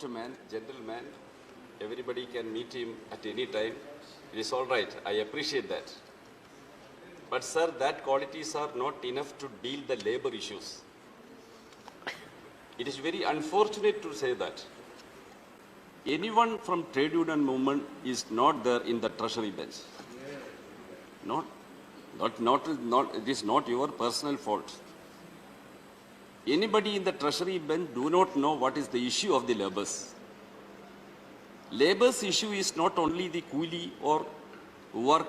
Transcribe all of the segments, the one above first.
soft man, gentleman. Everybody can meet him at any time. It is all right. I appreciate that. But sir, that qualities are not enough to deal the labor issues. It is very unfortunate to say that. Anyone from trade union movement is not there in the treasury bench. It is not your personal fault. Anybody in the treasury bench do not know what is the issue of the laborers. Labor's issue is not only the coolie or work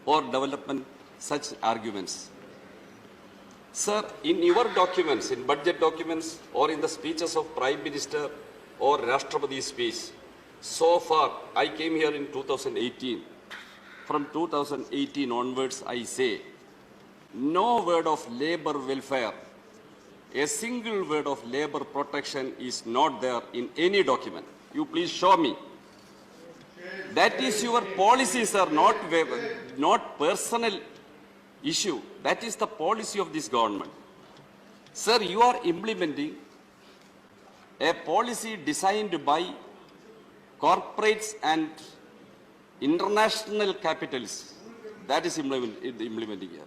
or development, such arguments. Sir, in your documents, in budget documents or in the speeches of Prime Minister or Rashtrapati's speech, so far, I came here in 2018. From 2018 onwards, I say, no word of labor welfare, a single word of labor protection is not there in any document. You please show me. That is your policy, sir, not personal issue. That is the policy of this government. Sir, you are implementing a policy designed by corporates and international capitals. That is implementing here.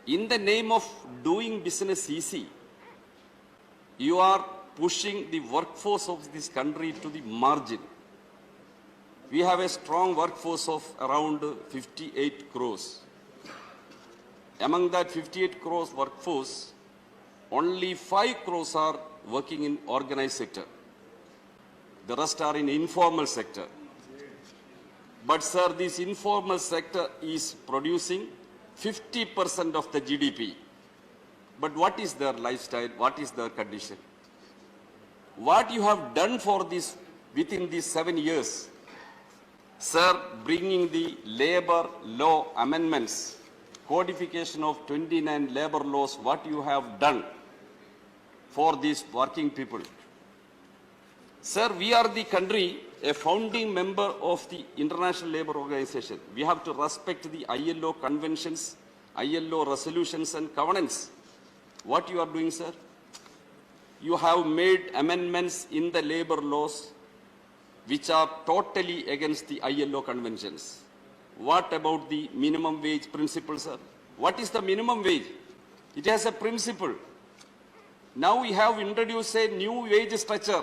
In the name of doing business easy, you are pushing the workforce of this country to the margin. We have a strong workforce of around 58 crores. Among that 58 crores workforce, only 5 crores are working in organized sector. The rest are in informal sector. But sir, this informal sector is producing 50% of the GDP. But what is their lifestyle? What is their condition? What you have done for this within these 7 years? Sir, bringing the labor law amendments, codification of 29 labor laws, what you have done for these working people. Sir, we are the country, a founding member of the International Labour Organization. We have to respect the ILO conventions, ILO resolutions and covenants. What you are doing, sir? You have made amendments in the labor laws which are totally against the ILO conventions. What about the minimum wage principle, sir? What is the minimum wage? It has a principle. Now we have introduced a new wage structure.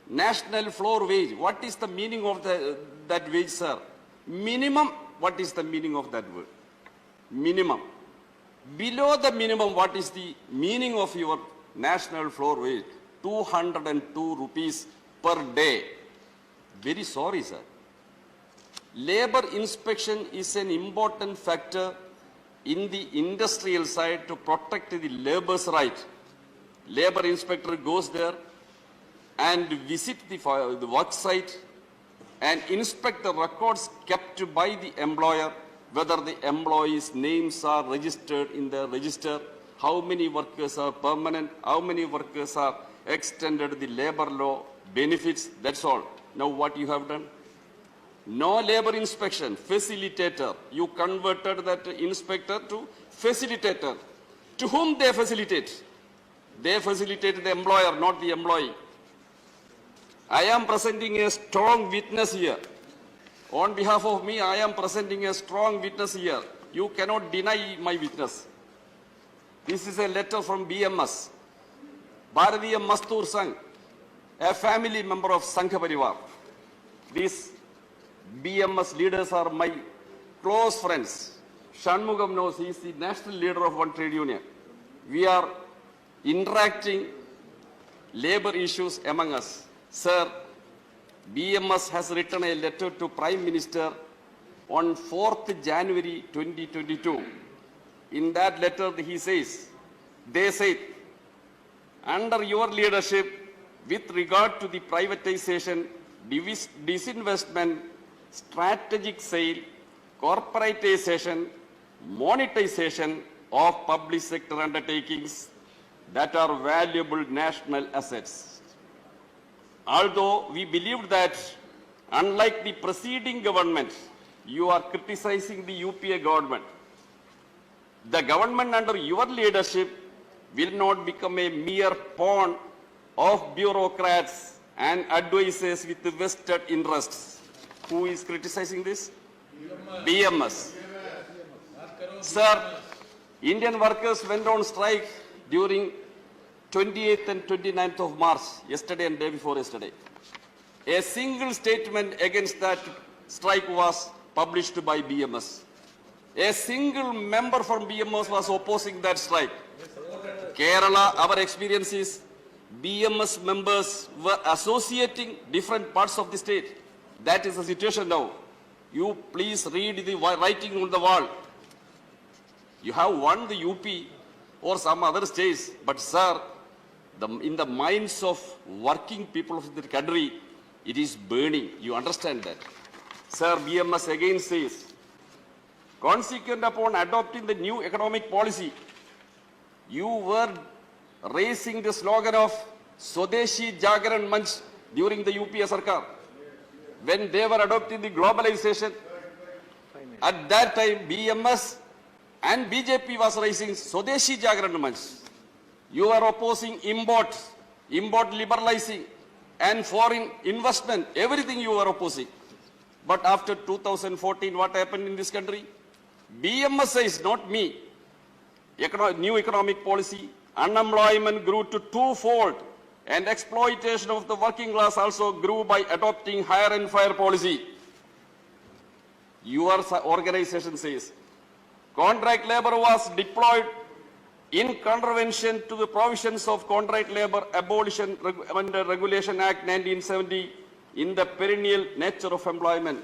National floor wage. What is the meaning of that wage, sir? Minimum. What is the meaning of that word? Minimum. Below the minimum, what is the meaning of your national floor wage? 202 rupees per day. Very sorry, sir. Labor inspection is an important factor in the industrial side to protect the labor's right. Labor inspector goes there and visit the work site and inspect the records kept by the employer, whether the employees' names are registered in the register, how many workers are permanent, how many workers are extended the labor law benefits, that's all. Now what you have done? No labor inspection, facilitator. You converted that inspector to facilitator. To whom they facilitate? They facilitate the employer, not the employee. I am presenting a strong witness here. On behalf of me, I am presenting a strong witness here. You cannot deny my witness. This is a letter from BMS, Bharatiya Mazdoor Sangh, a family member of Sangha Parivar. These BMS leaders are my close friends. Shanmugam knows he is the national leader of one trade union. We are interacting labor issues among us. Sir, BMS has written a letter to Prime Minister on 4th January 2022. In that letter, he says, they say, under your leadership, with regard to the privatization, disinvestment, strategic sale, corporatization, monetization of public sector undertakings that are valuable national assets. Although we believed that, unlike the preceding government, you are criticizing the UPA government. The government under your leadership will not become a mere pawn of bureaucrats and advisors with vested interests. Who is criticizing this? BMS. Sir, Indian workers went on strike during 28th and 29th of March, yesterday and day before yesterday. A single statement against that strike was published by BMS. A single member from BMS was opposing that strike. Kerala, our experience is BMS members were associating different parts of the state. That is the situation now. You please read the writing on the wall. You have won the UP or some other states, but sir, in the minds of working people of the country, it is burning. You understand that? Sir, BMS again says, consequent upon adopting the new economic policy, you were raising the slogan of Swadeshi Jagaran Manch during the UPA Sarkar. When they were adopting the globalization, at that time BMS and BJP was raising Swadeshi Jagaran Manch. You are opposing import liberalizing and foreign investment, everything you are opposing. But after 2014, what happened in this country? BMS says, not me. New economic policy, unemployment grew to twofold, and exploitation of the working class also grew by adopting hire and fire policy. Your organization says, contract labor was deployed in contravention to the provisions of Contract Labor Abolition and Regulation Act 1970 in the perennial nature of employment.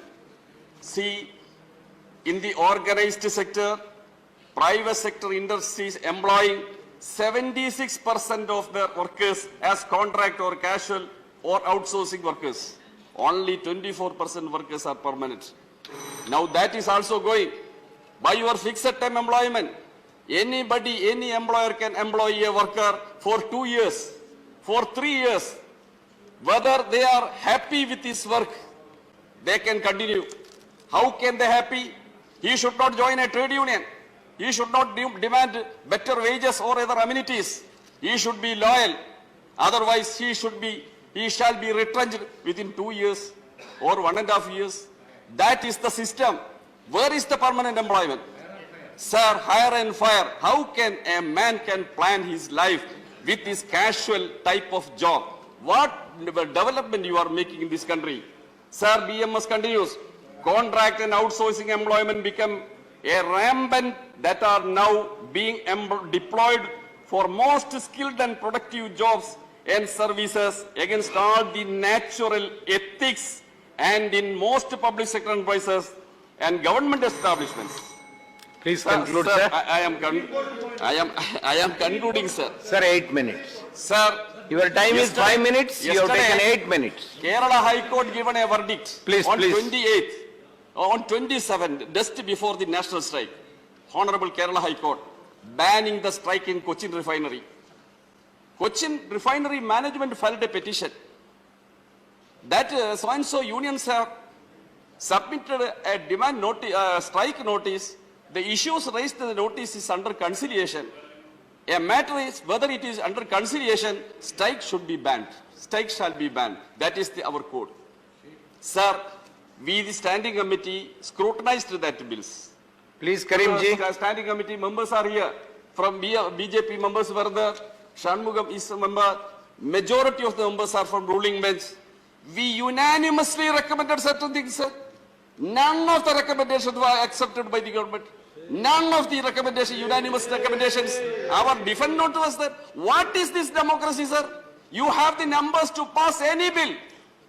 See, in the organized sector, private sector industries employing 76% of their workers as contract or casual or outsourcing workers. Only 24% workers are permanent. Now that is also going by your fixed term employment. Anybody, any employer can employ a worker for 2 years, for 3 years. Whether they are happy with his work, they can continue. How can they happy? He should not join a trade union. He should not demand better wages or other amenities. He should be loyal. Otherwise, he shall be retrenched within 2 years or 1.5 years. That is the system. Where is the permanent employment? Sir, hire and fire. How can a man can plan his life with this casual type of job? What development you are making in this country? Sir, BMS continues. Contract and outsourcing employment become a rampant that are now being deployed for most skilled and productive jobs and services against all the natural ethics and in most public sector enterprises and government establishments. Please conclude, sir. I am concluding, sir. Sir, 8 minutes. Sir, your time is 5 minutes. You have taken 8 minutes. Kerala High Court given a verdict on 28th, on 27th, just before the national strike. Honorable Kerala High Court banning the strike in Cochin Refinery. Cochin Refinery management filed a petition that so-and-so unions have submitted a demand notice, strike notice. The issues raised in the notice is under conciliation. A matter is whether it is under conciliation, strike should be banned. Strike shall be banned. That is our code. Sir, we the standing committee scrutinized that bills. Please, Karimji. Standing committee members are here. From BJP members were there. Shanmugam is a member. Majority of the members are from ruling bench. We unanimously recommended certain things, sir. None of the recommendations were accepted by the government. None of the recommendations, unanimous recommendations, our defend note was there. What is this democracy, sir? You have the numbers to pass any bill.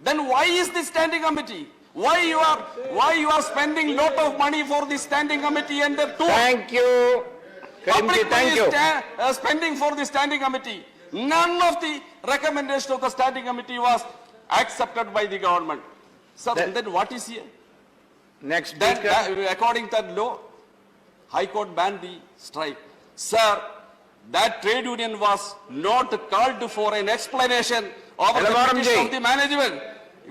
Then why is this standing committee? Why you are spending lot of money for the standing committee and the two? Thank you. Public thank you. Spending for the standing committee. None of the recommendation of the standing committee was accepted by the government. So then what is here? Next speaker. According to that law, High Court banned the strike. Sir, that trade union was not called for an explanation of the petition of the management.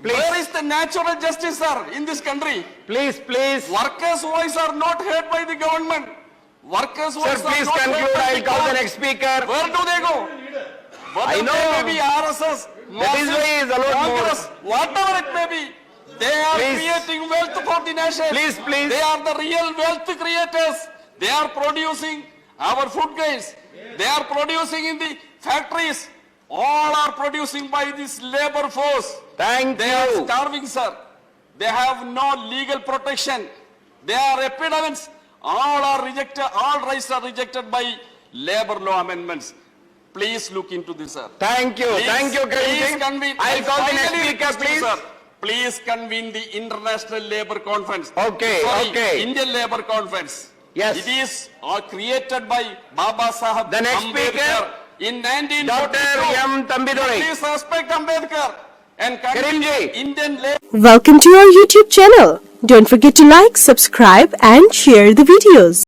Please. Where is the natural justice, sir, in this country? Please. Workers' voice are not heard by the government. Workers' voice Sir, please conclude. I will call the next speaker. Where do they go? Whether I know. they may be RSS, That is why he is allowed more. Congress, whatever it may be, they are Please. creating wealth for the nation. Please, please. They are the real wealth creators. They are producing our food grains. They are producing in the factories. All are producing by this labor force. Thank They are you. starving, sir. They have no legal protection. They are epidemics. All are rejected. All rights are rejected by labor law amendments. Please look into this, sir. Thank you. Thank you, Please Karim ji. convene. I'll call the next Finally speaker, request you, please. sir. Please convene the International Labor Conference. Okay, Sorry, okay. Indian Labor Conference. Yes. It is created by Baba Sahib The next Ambedkar speaker, in Dr. 1942. M. Tambidurai. Please respect Ambedkar and Karim continue ji. Indian labor. Welcome to our YouTube channel. Don't forget to like, subscribe and share the videos.